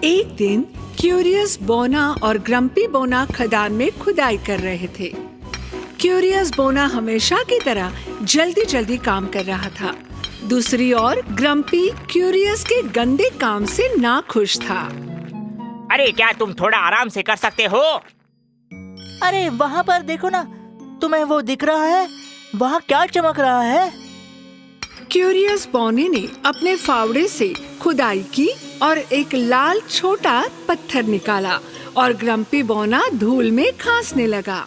एक दिन क्यूरियस बोना और ग्रम्पी बोना खदान में खुदाई कर रहे थे। क्यूरियस बोना हमेशा की तरह जल्दी जल्दी काम कर रहा था। दूसरी ओर ग्रम्पी क्यूरियस के गंदे काम से नाखुश था। अरे क्या तुम थोड़ा आराम से कर सकते हो? अरे वहाँ पर देखो ना, तुम्हें वो दिख रहा है? वहाँ क्या चमक रहा है? क्यूरियस बोने ने अपने फावड़े से खुदाई की और एक लाल छोटा पत्थर निकाला और ग्रम्पी बोना धूल में खांसने लगा।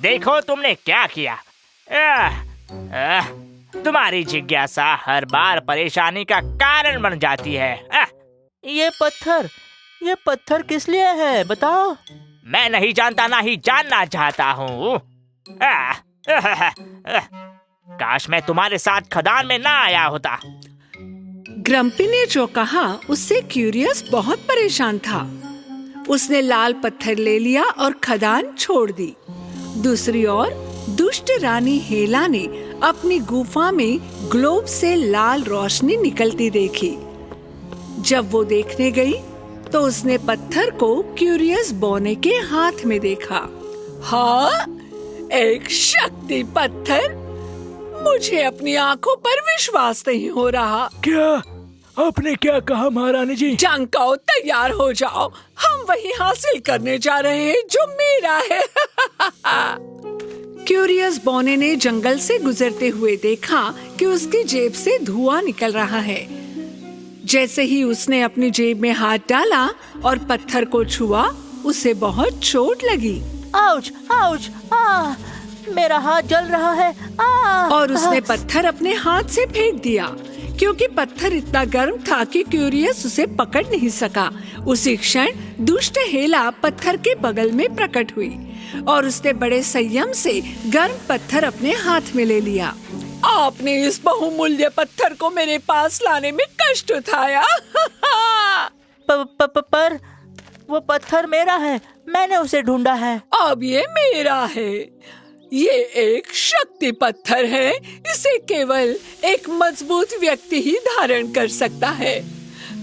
देखो तुमने क्या किया। तुम्हारी जिज्ञासा हर बार परेशानी का कारण बन जाती है। ये पत्थर किस लिए है, बताओ? मैं नहीं जानता, ना ही जानना चाहता हूँ। काश मैं तुम्हारे साथ खदान में ना आया होता। ग्रम्पी ने जो कहा उससे क्यूरियस बहुत परेशान था। उसने लाल पत्थर ले लिया और खदान छोड़ दी। दूसरी ओर दुष्ट रानी हेला ने अपनी गुफा में ग्लोब से लाल रोशनी निकलती देखी। जब वो देखने गई तो उसने पत्थर को क्यूरियस बोने के हाथ में देखा। हाँ, एक शक्ति पत्थर। मुझे अपनी आंखों पर विश्वास नहीं हो रहा। क्या आपने क्या कहा महारानी जी? डंकाओ, तैयार हो जाओ, हम वही हासिल करने जा रहे हैं जो मेरा है। क्यूरियस बोने ने जंगल से गुजरते हुए देखा कि उसकी जेब से धुआं निकल रहा है। जैसे ही उसने अपनी जेब में हाथ डाला और पत्थर को छुआ, उसे बहुत चोट लगी। आउच, आउच, मेरा हाथ जल रहा है। और उसने पत्थर अपने हाथ से फेंक दिया, क्योंकि पत्थर इतना गर्म था कि क्यूरियस उसे पकड़ नहीं सका। उसी क्षण दुष्ट हेला पत्थर के बगल में प्रकट हुई और उसने बड़े संयम से गर्म पत्थर अपने हाथ में ले लिया। आपने इस बहुमूल्य पत्थर को मेरे पास लाने में कष्ट उठाया। पर वो पत्थर मेरा है, मैंने उसे ढूंढा है। अब ये मेरा है। ये एक शक्ति पत्थर है। इसे केवल एक मजबूत व्यक्ति ही धारण कर सकता है।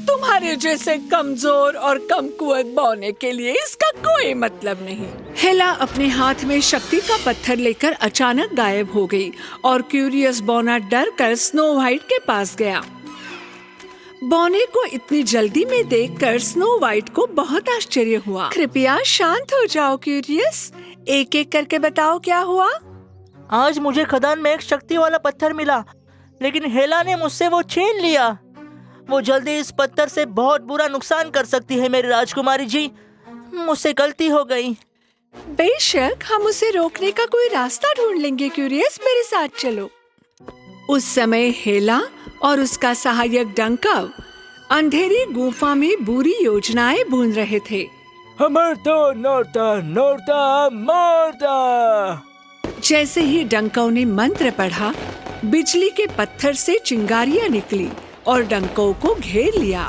तुम्हारे जैसे कमजोर और कमकुवत बोने के लिए इसका कोई मतलब नहीं। हेला अपने हाथ में शक्ति का पत्थर लेकर अचानक गायब हो गई और क्यूरियस बोना डर कर स्नो व्हाइट के पास गया। बोने को इतनी जल्दी में देखकर स्नो व्हाइट को बहुत आश्चर्य हुआ। कृपया शांत हो जाओ क्यूरियस, एक एक करके बताओ क्या हुआ। आज मुझे खदान में एक शक्ति वाला पत्थर मिला, लेकिन हेला ने मुझसे वो छीन लिया। वो जल्दी इस पत्थर से बहुत बुरा नुकसान कर सकती है मेरी राजकुमारी जी। मुझसे गलती हो गई। बेशक हम उसे रोकने का कोई रास्ता ढूंढ लेंगे क्यूरियस, मेरे साथ चलो। उस समय हेला और उसका सहायक डंकव अंधेरी गुफा में बुरी योजनाएं बुन रहे थे। अमरता नोरता नोरता अमरता। जैसे ही डंकव ने मंत्र पढ़ा, बिजली के पत्थर से चिंगारियां निकली और डंकव को घेर लिया।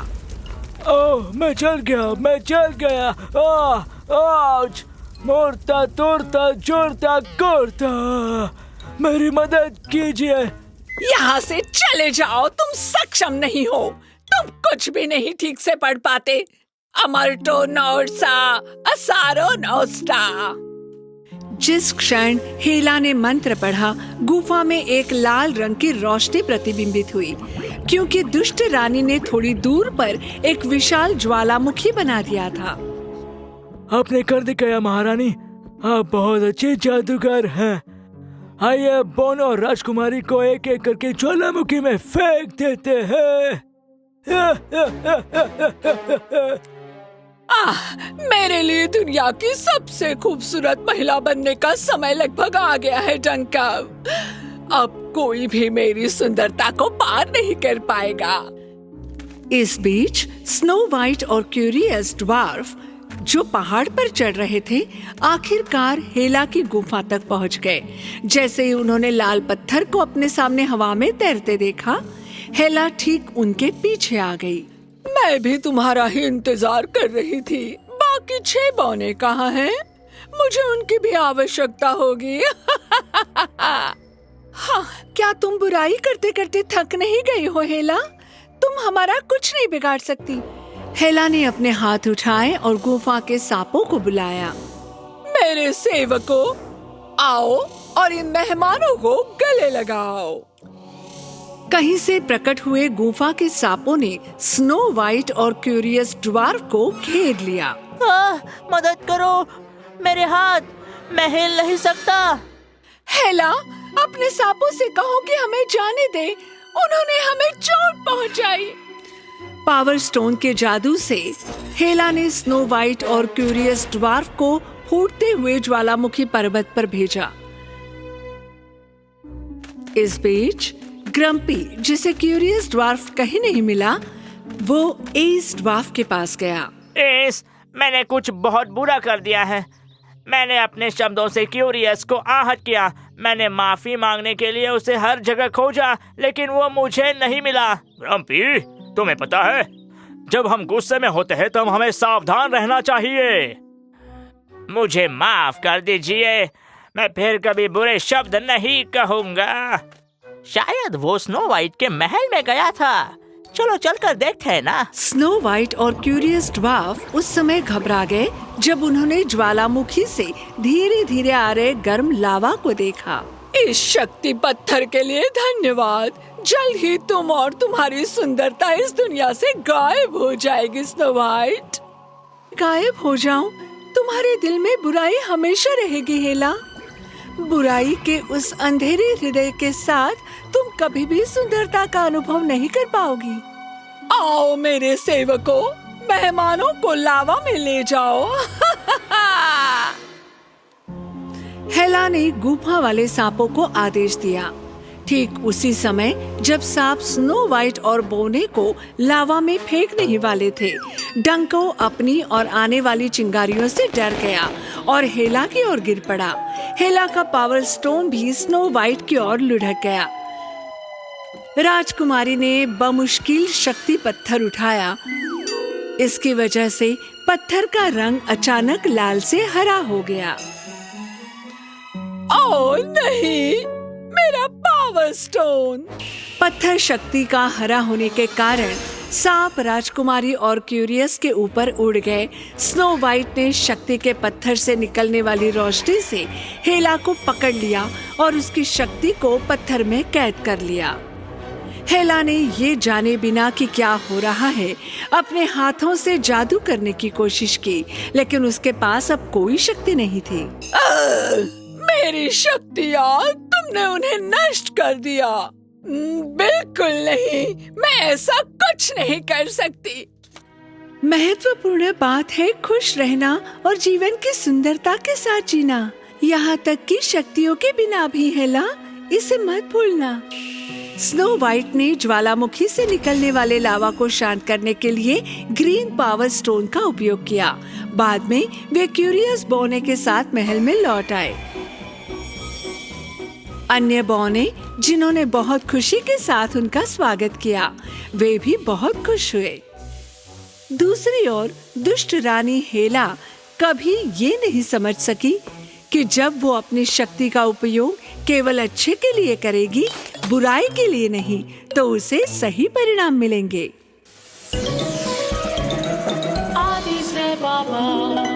ओह, मैं जल गया। आउच, मोरता तोरता जोरता कोरता, मेरी मदद कीजिए। यहाँ से चले जाओ, तुम सक्षम नहीं हो। तुम कुछ भी नहीं ठीक से पढ़ पाते। अमरटो नोरसा असारो नोस्टा। जिस क्षण हेला ने मंत्र पढ़ा, गुफा में एक लाल रंग की रोशनी प्रतिबिंबित हुई, क्योंकि दुष्ट रानी ने थोड़ी दूर पर एक विशाल ज्वालामुखी बना दिया था। आपने कर दिखाया महारानी, आप बहुत अच्छे जादूगर हैं। आइए बोनो और राजकुमारी को एक एक करके ज्वालामुखी में फेंक देते हैं। मेरे लिए दुनिया की सबसे खूबसूरत महिला बनने का समय लगभग आ गया है डंकव। अब कोई भी मेरी सुंदरता को पार नहीं कर पाएगा। इस बीच स्नो व्हाइट और क्यूरियस ड्वार्फ जो पहाड़ पर चढ़ रहे थे, आखिरकार हेला की गुफा तक पहुंच गए। जैसे ही उन्होंने लाल पत्थर को अपने सामने हवा में तैरते देखा, हेला ठीक उनके पीछे आ गई। मैं भी तुम्हारा ही इंतजार कर रही थी। बाकी 6 बोने कहाँ हैं? मुझे उनकी भी आवश्यकता होगी। हाँ, क्या तुम बुराई करते करते थक नहीं गई हो हेला? तुम हमारा कुछ नहीं बिगाड़ सकती। हेला ने अपने हाथ उठाए और गुफा के सांपों को बुलाया। मेरे सेवकों, आओ और इन मेहमानों को गले लगाओ। कहीं से प्रकट हुए गुफा के सांपों ने स्नो वाइट और क्यूरियस ड्वार्फ को घेर लिया। मदद करो, मेरे हाथ, मैं हिल नहीं सकता। हेला, अपने सांपों से कहो कि हमें जाने दे, उन्होंने हमें चोट पहुंचाई। पावर स्टोन के जादू से हेला ने स्नो वाइट और क्यूरियस ड्वार्फ को फूटते हुए ज्वालामुखी पर्वत पर भेजा। इस बीच ग्रम्पी, जिसे क्यूरियस ड्वार्फ कहीं नहीं मिला, वो एस ड्वार्फ के पास गया। एस, मैंने कुछ बहुत बुरा कर दिया है। मैंने अपने शब्दों से क्यूरियस को आहत किया। मैंने माफी मांगने के लिए उसे हर जगह खोजा, लेकिन वो मुझे नहीं मिला। ग्रम्पी, तुम्हें पता है, जब हम गुस्से में होते हैं तब हमें सावधान रहना चाहिए। मुझे माफ कर दीजिए, मैं फिर कभी बुरे शब्द नहीं कहूँगा। शायद वो स्नो वाइट के महल में गया था। चलो चलकर देखते हैं ना। स्नो वाइट और क्यूरियस ड्वार्फ उस समय घबरा गए जब उन्होंने ज्वालामुखी से धीरे धीरे आ रहे गर्म लावा को देखा। इस शक्ति पत्थर के लिए धन्यवाद। जल्द ही तुम और तुम्हारी सुंदरता इस दुनिया से गायब हो जाएगी स्नो वाइट। गायब हो जाऊं? तुम्हारे दिल में बुराई हमेशा रहेगी हेला। बुराई के उस अंधेरे हृदय के साथ तुम कभी भी सुंदरता का अनुभव नहीं कर पाओगी। आओ मेरे सेवकों, मेहमानों को लावा में ले जाओ। हेला ने गुफा वाले सांपों को आदेश दिया। ठीक उसी समय जब सांप स्नो वाइट और बोने को लावा में फेंकने ही वाले थे, डंको अपनी और आने वाली चिंगारियों से डर गया और हेला की ओर गिर पड़ा। हेला का पावर स्टोन भी स्नो वाइट की ओर लुढ़क गया। राजकुमारी ने बमुश्किल शक्ति पत्थर उठाया। इसकी वजह से पत्थर का रंग अचानक लाल से हरा हो गया। ओह नहीं, मेरा पावर स्टोन! पत्थर शक्ति का हरा होने के कारण सांप राजकुमारी और क्यूरियस के ऊपर उड़ गए। स्नो वाइट ने शक्ति के पत्थर से निकलने वाली रोशनी से हेला को पकड़ लिया और उसकी शक्ति को पत्थर में कैद कर लिया। हेला ने ये जाने बिना कि क्या हो रहा है अपने हाथों से जादू करने की कोशिश की, लेकिन उसके पास अब कोई शक्ति नहीं थी। मेरी शक्तियाँ, तुमने उन्हें नष्ट कर दिया। बिल्कुल नहीं, मैं ऐसा कुछ नहीं कर सकती। महत्वपूर्ण बात है खुश रहना और जीवन की सुंदरता के साथ जीना, यहाँ तक कि शक्तियों के बिना भी। हेला, इसे मत भूलना। स्नो वाइट ने ज्वालामुखी से निकलने वाले लावा को शांत करने के लिए ग्रीन पावर स्टोन का उपयोग किया। बाद में वे क्यूरियस बोने के साथ महल में लौट आए। अन्य बौने, जिन्होंने बहुत खुशी के साथ उनका स्वागत किया, वे भी बहुत खुश हुए। दूसरी ओर दुष्ट रानी हेला कभी ये नहीं समझ सकी कि जब वो अपनी शक्ति का उपयोग केवल अच्छे के लिए करेगी, बुराई के लिए नहीं, तो उसे सही परिणाम मिलेंगे। आदि से बाबा।